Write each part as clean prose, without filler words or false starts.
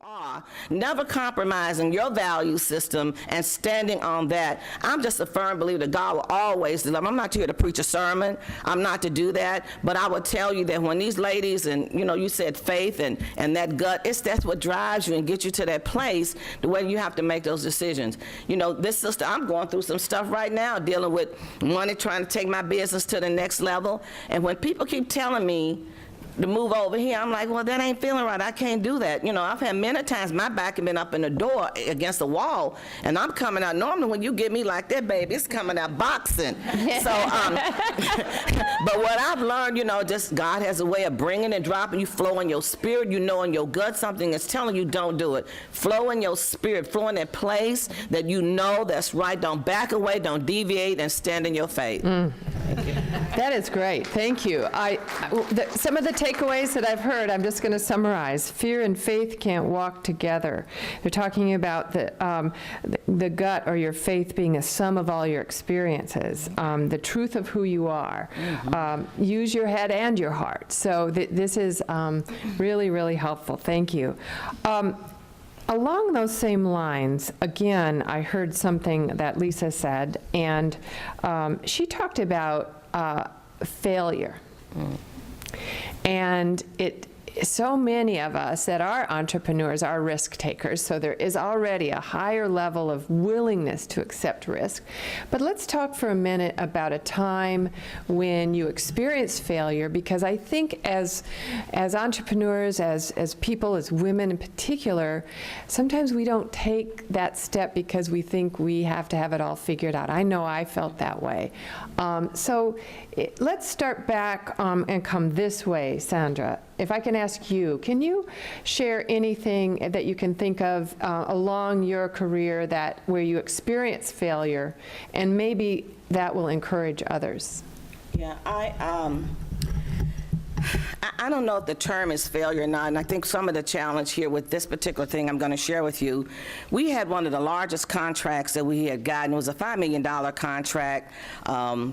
are, never compromising your value system and standing on that. I'm just a firm believer that God will always deliver. I'm not here to preach a sermon. I'm not to do that. But I would tell you that when these ladies, and you said faith and that gut, that's what drives you and gets you to that place the way you have to make those decisions. This sister, I'm going through some stuff right now dealing with money, trying to take my business to the next level. And when people keep telling me to move over here, I'm like, well, that ain't feeling right. I can't do that. I've had many times my back has been up in the door against the wall, and I'm coming out. Normally, when you get me like that, baby, it's coming out boxing. So, but what I've learned, just God has a way of bringing and dropping you, flow in your spirit. In your gut, something is telling you don't do it. Flow in your spirit, flow in that place that that's right. Don't back away, don't deviate, and stand in your faith. Thank you. That is great. Thank you. Some of the takeaways that I've heard, I'm just going to summarize. Fear and faith can't walk together. They're talking about the gut or your faith being a sum of all your experiences, the truth of who you are. Use your head and your heart. So this is really, really helpful. Thank you. Along those same lines, again, I heard something that Lisa said, and she talked about failure. And so many of us that are entrepreneurs are risk takers, so there is already a higher level of willingness to accept risk. But let's talk for a minute about a time when you experienced failure, because I think as entrepreneurs, as people, as women in particular, sometimes we don't take that step because we think we have to have it all figured out. I know I felt that way. Let's start back and come this way, Sandra. If I can ask you, can you share anything that you can think of along your career where you experienced failure, and maybe that will encourage others? Yeah, I don't know if the term is failure or not, and I think some of the challenge here with this particular thing I'm going to share with you, we had one of the largest contracts that we had gotten. It was a $5 million contract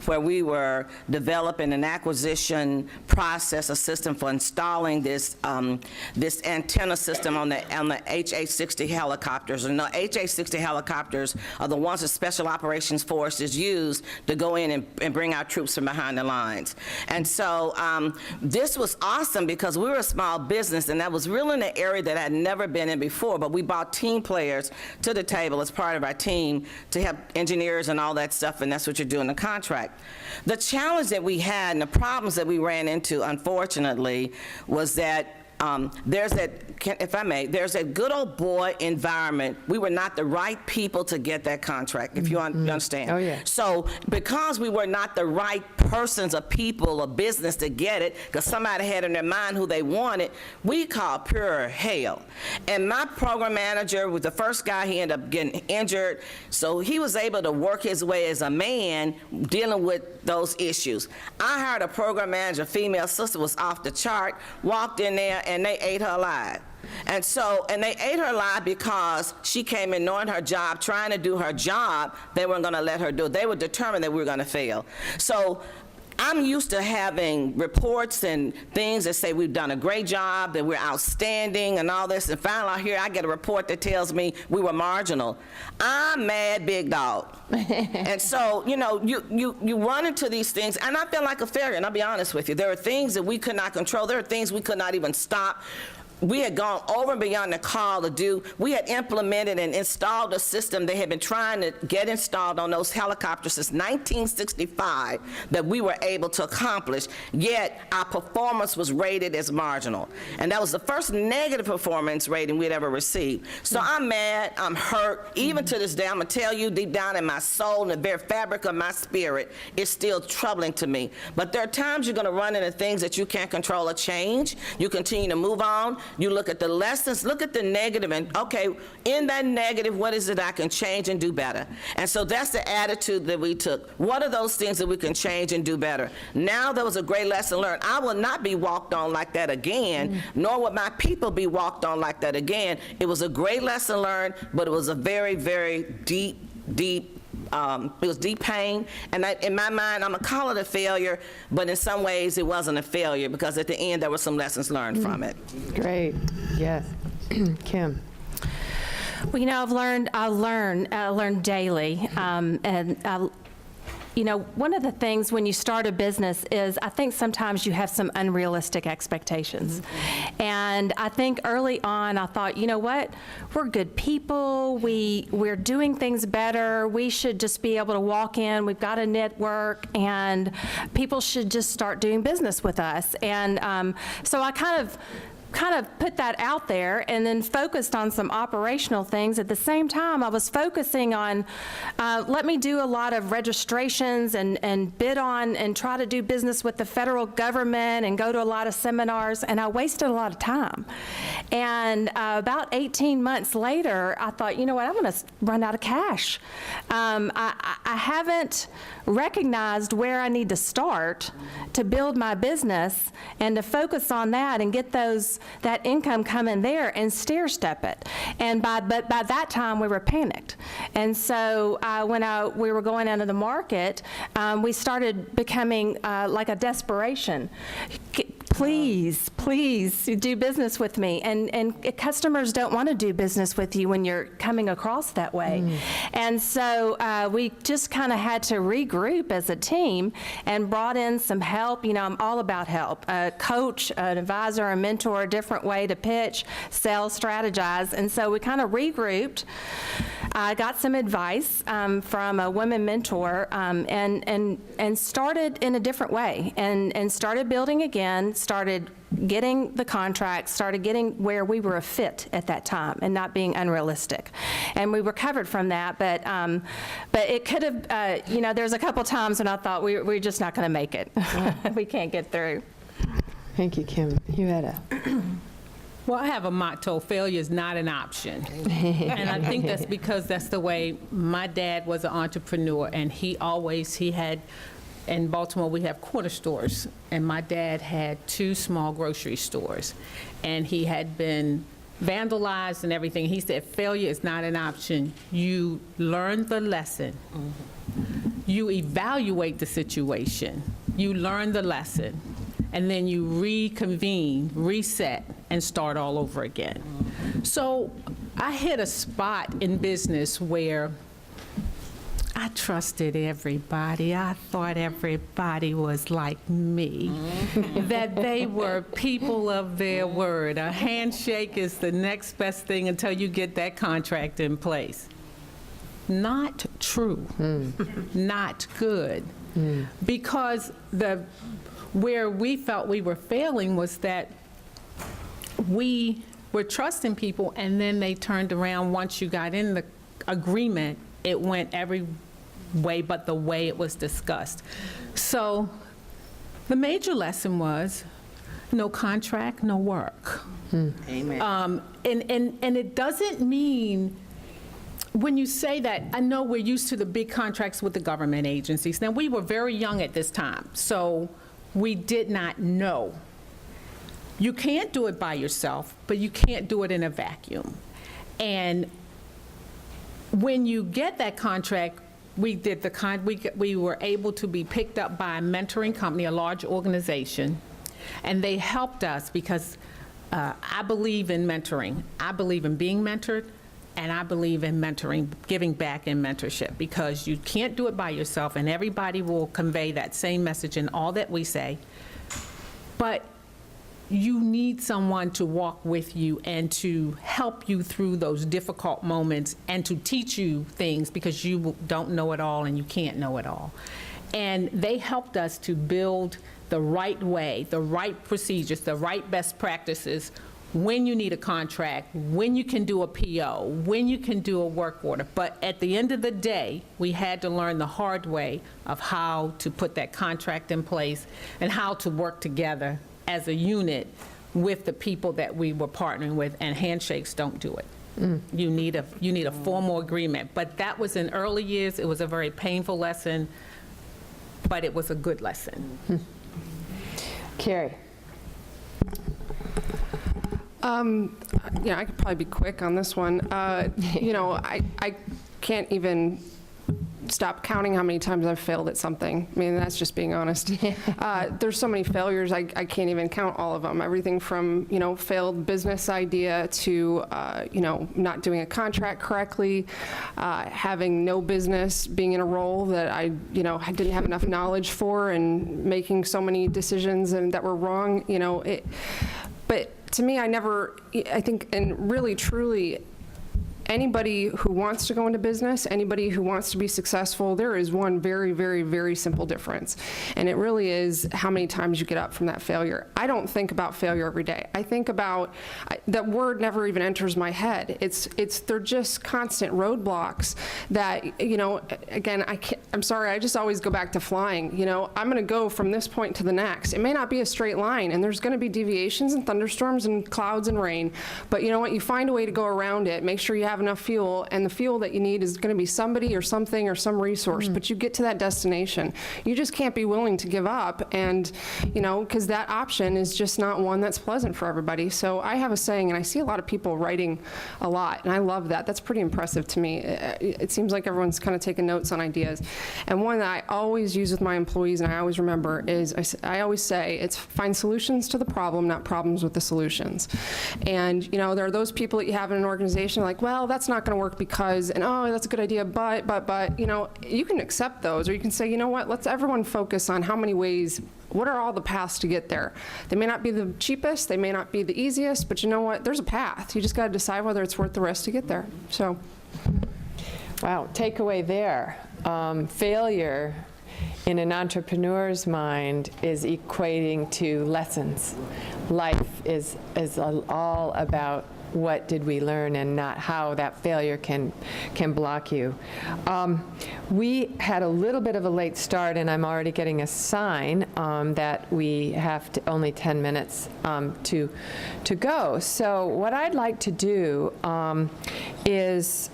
where we were developing an acquisition process, a system for installing this antenna system on the HH-60 helicopters. And the HH-60 helicopters are the ones that Special Operations Forces use to go in and bring our troops from behind the lines. And so this was awesome because we were a small business, and that was really in an area that I'd never been in before, but we brought team players to the table as part of our team to help engineers and all that stuff, and that's what you do in the contract. The challenge that we had and the problems that we ran into, unfortunately, was that there's that good old boy environment. We were not the right people to get that contract, if you understand. Oh, yeah. So because we were not the right persons or people or business to get it, because somebody had in their mind who they wanted, we called pure hell. And my program manager was the first guy, he ended up getting injured, so he was able to work his way as a man dealing with those issues. I hired a program manager, female sister, was off the chart, walked in there, and they ate her alive. And they ate her alive because she came in knowing her job, trying to do her job. They weren't going to let her do it. They were determined that we were going to fail. So I'm used to having reports and things that say we've done a great job, that we're outstanding and all this, and finally here I get a report that tells me we were marginal. I'm mad, big dog. And so, you run into these things, and I feel like a failure, and I'll be honest with you. There are things that we could not control. There are things we could not even stop. We had gone over and beyond the call to do. We had implemented and installed a system they had been trying to get installed on those helicopters since 1965 that we were able to accomplish, yet our performance was rated as marginal. And that was the first negative performance rating we'd ever received. So I'm mad, I'm hurt. Even to this day, I'm gonna tell you, deep down in my soul and the very fabric of my spirit, it's still troubling to me. But there are times you're gonna run into things that you can't control or change. You continue to move on. You look at the lessons, look at the negative, and okay, in that negative, what is it I can change and do better? And so that's the attitude that we took. What are those things that we can change and do better? Now there was a great lesson learned. I will not be walked on like that again, nor would my people be walked on like that again. It was a great lesson learned, but it was a very, very deep, it was deep pain, and in my mind, I'm gonna call it a failure, but in some ways it wasn't a failure because at the end there were some lessons learned from it. Great, yes. Kim? Well, I learn daily, one of the things when you start a business is I think sometimes you have some unrealistic expectations. And I think early on I thought, you know what, we're good people, we're doing things better, we should just be able to walk in, we've got a network, and people should just start doing business with us. And so I kind of put that out there and then focused on some operational things. At the same time, I was focusing on, let me do a lot of registrations and bid on and try to do business with the federal government and go to a lot of seminars, and I wasted a lot of time. And about 18 months later, I thought, you know what, I'm going to run out of cash. I haven't recognized where I need to start to build my business and to focus on that and get that income coming there and stair step it. And by that time we were panicked. And so when we were going into the market, we started becoming like a desperation. Please do business with me. And customers don't want to do business with you when you're coming across that way. And so we just kind of had to regroup as a team and brought in some help. I'm all about help. A coach, an advisor, a mentor, a different way to pitch, sell, strategize. And so we kind of regrouped. I got some advice from a women mentor and started in a different way and started building again, started getting the contracts, started getting where we were a fit at that time and not being unrealistic. And we recovered from that, but it could have, there's a couple times when I thought we're just not going to make it. We can't get through. Thank you, Kim. You had a... Well, I have a motto: failure is not an option. And I think that's because that's the way my dad was an entrepreneur, and he had, in Baltimore, we have corner stores, and my dad had 2 small grocery stores, and he had been vandalized and everything. He said, failure is not an option. You learn the lesson. You evaluate the situation. You learn the lesson. And then you reconvene, reset, and start all over again. So I hit a spot in business where I trusted everybody. I thought everybody was like me, that they were people of their word. A handshake is the next best thing until you get that contract in place. Not true. Not good. Because where we felt we were failing was that we were trusting people, and then they turned around. Once you got in the agreement, it went every way but the way it was discussed. So the major lesson was no contract, no work. Amen. And it doesn't mean, when you say that, I know we're used to the big contracts with the government agencies. Now, we were very young at this time, so we did not know. You can't do it by yourself, but you can't do it in a vacuum. And when you get that contract, we were able to be picked up by a mentoring company, a large organization, and they helped us because I believe in mentoring. I believe in being mentored, and I believe in mentoring, giving back in mentorship, because you can't do it by yourself, and everybody will convey that same message in all that we say. But you need someone to walk with you and to help you through those difficult moments and to teach you things, because you don't know it all and you can't know it all. And they helped us to build the right way, the right procedures, the right best practices, when you need a contract, when you can do a PO, when you can do a work order. But at the end of the day, we had to learn the hard way of how to put that contract in place and how to work together as a unit with the people that we were partnering with, and handshakes don't do it. You need a formal agreement. But that was in early years. It was a very painful lesson, but it was a good lesson. Carrie. I could probably be quick on this one. I can't even stop counting how many times I've failed at something. I mean, that's just being honest. There's so many failures, I can't even count all of them. Everything from, failed business idea to, not doing a contract correctly, having no business, being in a role that I didn't have enough knowledge for, and making so many decisions and that were wrong, But to me, I think, and really, truly, anybody who wants to go into business, anybody who wants to be successful, there is one very, very, very simple difference. And it really is how many times you get up from that failure. I don't think about failure every day. I think about, that word never even enters my head. They're just constant roadblocks that, again, I'm sorry, I just always go back to flying. I'm going to go from this point to the next. It may not be a straight line, and there's going to be deviations and thunderstorms and clouds and rain. But you know what? You find a way to go around it. Make sure you have enough fuel, and the fuel that you need is going to be somebody or something or some resource, but you get to that destination. You just can't be willing to give up, and because that option is just not one that's pleasant for everybody. So I have a saying, and I see a lot of people writing a lot, and I love that. That's pretty impressive to me. It seems like everyone's kind of taking notes on ideas. And one that I always use with my employees, and I always remember, is I always say, it's find solutions to the problem, not problems with the solutions. And there are those people that you have in an organization like, well, that's not going to work because, and oh, that's a good idea, but, you can accept those, or you can say, you know what, let's everyone focus on how many ways, what are all the paths to get there? They may not be the cheapest, they may not be the easiest, but you know what, there's a path. You just got to decide whether it's worth the risk to get there. So. Wow, takeaway there. Failure in an entrepreneur's mind is equating to lessons. Life is all about what did we learn and not how that failure can block you. We had a little bit of a late start, and I'm already getting a sign that we have only 10 minutes to go. So what I'd like to do is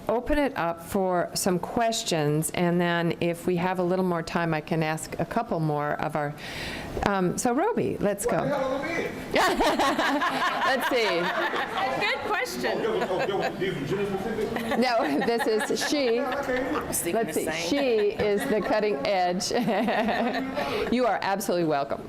open it up for some questions, and then if we have a little more time, I can ask a couple more of our, so Roby, let's go. Let's see. Good question. No, this is she. Let's see, she is the cutting edge. You are absolutely welcome.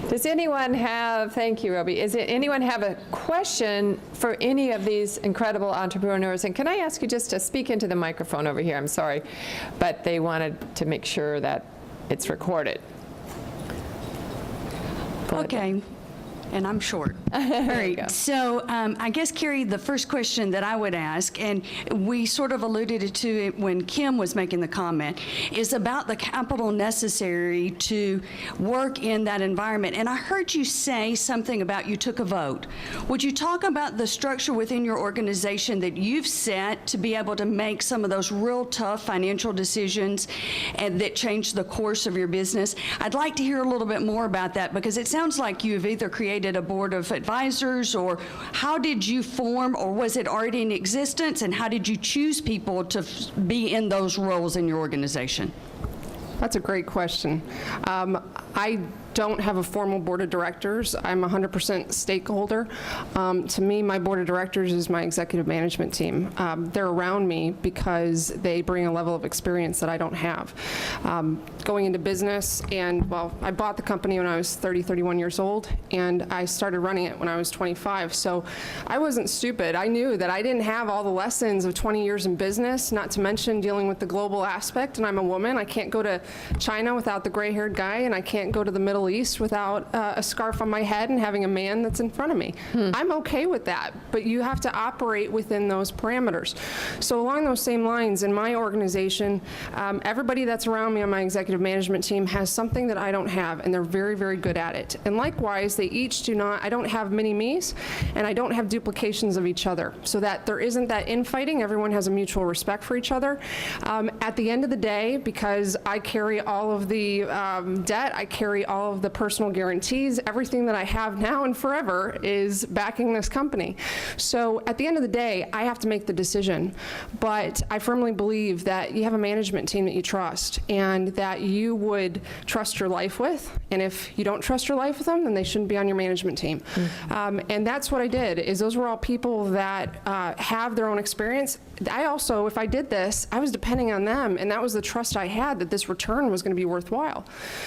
Does anyone have, thank you, Roby, anyone have a question for any of these incredible entrepreneurs? And can I ask you just to speak into the microphone over here? I'm sorry, but they wanted to make sure that it's recorded. Okay, and I'm short. All right, so I guess, Carrie, the first question that I would ask, and we sort of alluded to it when Kim was making the comment, is about the capital necessary to work in that environment. And I heard you say something about you took a vote. Would you talk about the structure within your organization that you've set to be able to make some of those real tough financial decisions and that change the course of your business? I'd like to hear a little bit more about that, because it sounds like you've either created a board of advisors, or how did you form, or was it already in existence, and how did you choose people to be in those roles in your organization? That's a great question. I don't have a formal board of directors. I'm 100% stakeholder. To me, my board of directors is my executive management team. They're around me because they bring a level of experience that I don't have. Going into business, and well, I bought the company when I was 31 years old, and I started running it when I was 25. So I wasn't stupid. I knew that I didn't have all the lessons of 20 years in business, not to mention dealing with the global aspect, and I'm a woman. I can't go to China without the gray-haired guy, and I can't go to the Middle East without a scarf on my head and having a man that's in front of me. I'm okay with that, but you have to operate within those parameters. So along those same lines, in my organization, everybody that's around me on my executive management team has something that I don't have, and they're very, very good at it. And likewise, they each do not, I don't have mini-me's, and I don't have duplications of each other, so that there isn't that infighting. Everyone has a mutual respect for each other. At the end of the day, because I carry all of the debt, I carry all of the personal guarantees. Everything that I have now and forever is backing this company. So at the end of the day, I have to make the decision. But I firmly believe that you have a management team that you trust and that you would trust your life with. And if you don't trust your life with them, then they shouldn't be on your management team. And that's what I did, is those were all people that have their own experience. I also, if I did this, I was depending on them, and that was the trust I had that this return was going to be worthwhile.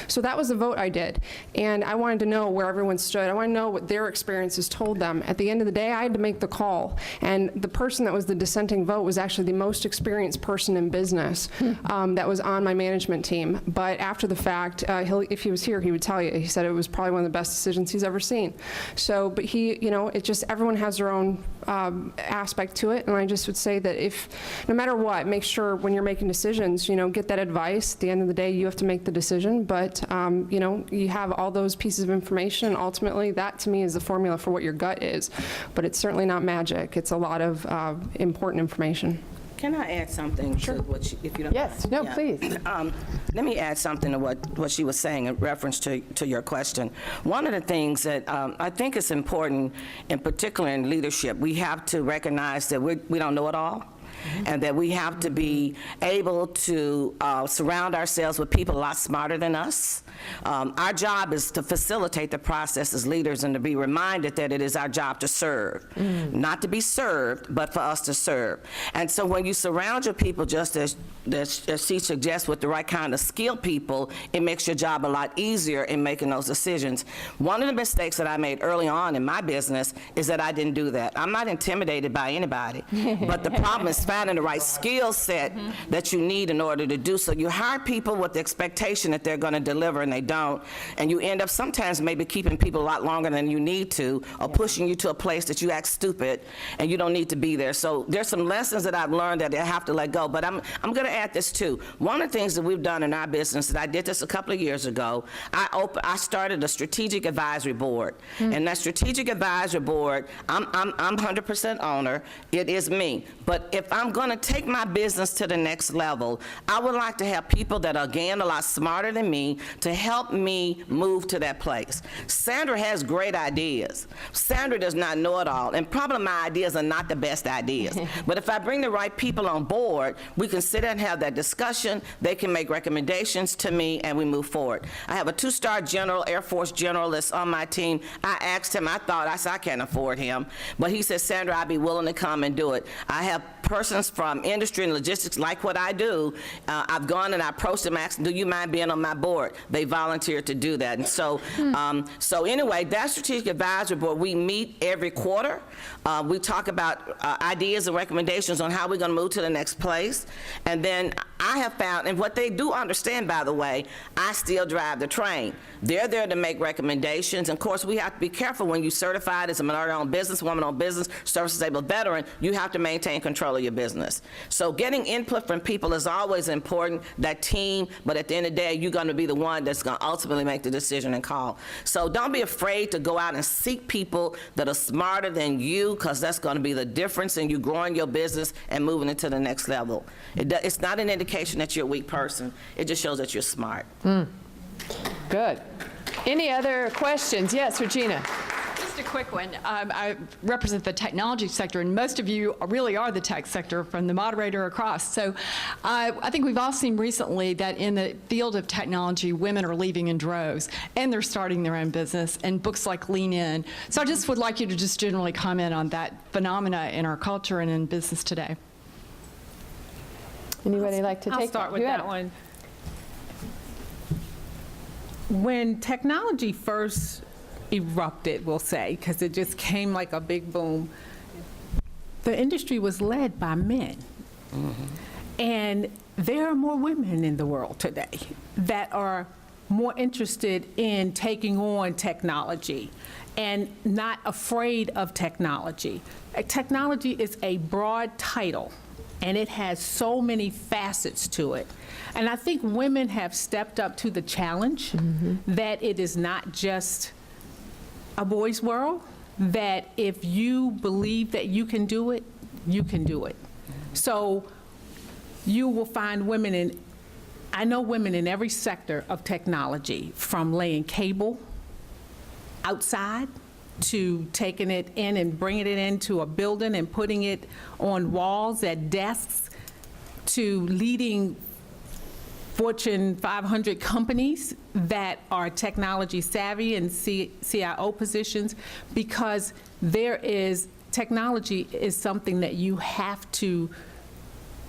So that was the vote I did. And I wanted to know where everyone stood. I wanted to know what their experiences told them. At the end of the day, I had to make the call. And the person that was the dissenting vote was actually the most experienced person in business that was on my management team. But after the fact, if he was here, he would tell you, he said it was probably one of the best decisions he's ever seen. So, but he, you know, it just, everyone has their own aspect to it. And I just would say that if, no matter what, make sure when you're making decisions, you know, get that advice. At the end of the day, you have to make the decision. But, you know, you have all those pieces of information. And ultimately, that to me is the formula for what your gut is. But it's certainly not magic. It's a lot of important information. Can I add something to what she, if you don't Yes, mind? no, Yeah. please. Let me add something to what she was saying in reference to your question. One of the things that I think is important, in particular in leadership, we have to recognize that we don't know it all. And that we have to be able to surround ourselves with people a lot smarter than us. Our job is to facilitate the process as leaders and to be reminded that it is our job to serve. Not to be served, but for us to serve. And so when you surround your people, just as she suggests, with the right kind of skilled people, it makes your job a lot easier in making those decisions. One of the mistakes that I made early on in my business is that I didn't do that. I'm not intimidated by anybody, but the problem is finding the right skill set that you need in order to do so. You hire people with the expectation that they're going to deliver, and they don't, and you end up sometimes maybe keeping people a lot longer than you need to, or pushing you to a place that you act stupid and you don't need to be there. So there's some lessons that I've learned that I have to let go. But I'm going to add this too. One of the things that we've done in our business, that I did this a couple of years ago, I started a strategic advisory board, and that strategic advisory board, I'm 100% owner. It is me. But if I'm going to take my business to the next level, I would like to have people that are, again, a lot smarter than me to help me move to that place. Sandra has great ideas. Sandra does not know it all, and probably my ideas are not the best ideas. But if I bring the right people on board, we can sit and have that discussion. They can make recommendations to me, and we move forward. I have a 2-star general, Air Force general that's on my team. I asked him, I said, I can't afford him. But he said, Sandra, I'd be willing to come and do it. I have persons from industry and logistics like what I do. I've gone and I approached them, asked, do you mind being on my board? They volunteered to do that. And so, so anyway, that strategic advisory board, we meet every quarter. We talk about ideas and recommendations on how we're going to move to the next place. And then I have found, and what they do understand, by the way, I still drive the train. They're there to make recommendations. And of course, we have to be careful when you're certified as a minority-owned business, woman-owned business, service-disabled veteran, you have to maintain control of your business. So getting input from people is always important, that team, but at the end of the day, you're going to be the one that's going to ultimately make the decision and call. So don't be afraid to go out and seek people that are smarter than you, because that's going to be the difference in you growing your business and moving it to the next level. It's not an indication that you're a weak person. It just shows that you're smart. Good. Any other questions? Yes, Regina. Just a quick one. I represent the technology sector, and most of you really are the tech sector, from the moderator across. So I think we've all seen recently that in the field of technology, women are leaving in droves, and they're starting their own business, and books like Lean In. So I just would like you to just generally comment on that phenomena in our culture and in business today. Anybody like to take I'll start with You that had- one. When technology first erupted, we'll say, because it just came like a big boom, the industry was led by men. And there are more women in the world today that are more interested in taking on technology and not afraid of technology. Technology is a broad title, and it has so many facets to it. And I think women have stepped up to the challenge that it is not just a boys' world, that if you believe that you can do it, you can do it. So you will find women in I know women in every sector of technology, from laying cable outside to taking it in and bringing it into a building and putting it on walls at desks, to leading Fortune 500 companies that are technology savvy and CIO positions, because technology is something that you have to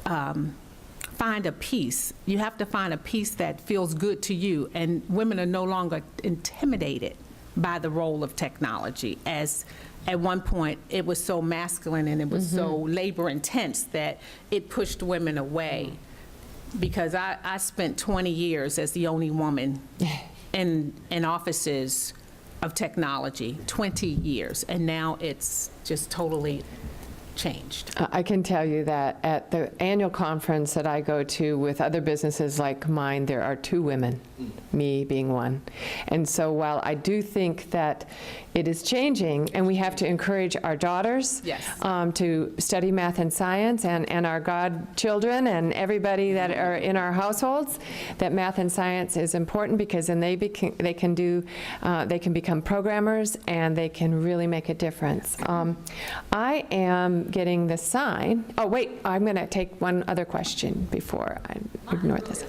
find a piece. You have to find a piece that feels good to you, and women are no longer intimidated by the role of technology, as at one point it was so masculine and it was so labor intense that it pushed women away. Because I spent 20 years as the only woman in offices of technology, 20 years, and now it's just totally changed. I can tell you that at the annual conference that I go to with other businesses like mine, there are 2 women, me being one. And so while I do think that it is changing, and we have to encourage our daughters Yes. To study math and science, and our godchildren and everybody that are in our households, that math and science is important, because then they can become programmers, and they can really make a difference. I am getting the sign. Oh, wait, I'm going to take one other question before I ignore this.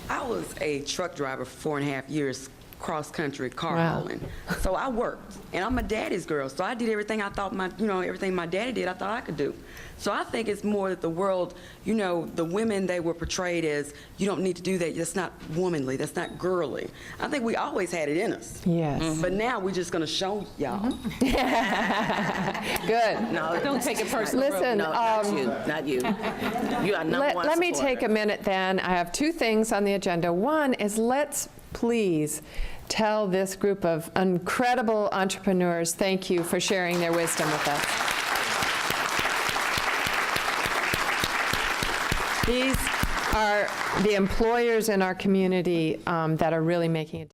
I was a truck driver for 4.5 years, cross-country car Wow. hauling. So I worked, and I'm a daddy's girl, so I did everything I thought everything my daddy did, I thought I could do. So I think it's more that the world, the women, they were portrayed as, you don't need to do that, that's not womanly, that's not girly. I think we always had it in us. Yes. But now we're just gonna show y'all. Good. No, Don't take it personal. Listen, no, not you. You are number one let me take a supporter. minute then. I have 2 things on the agenda. One is, let's please tell this group of incredible entrepreneurs thank you for sharing their wisdom with us. These are the employers in our community that are really making a difference.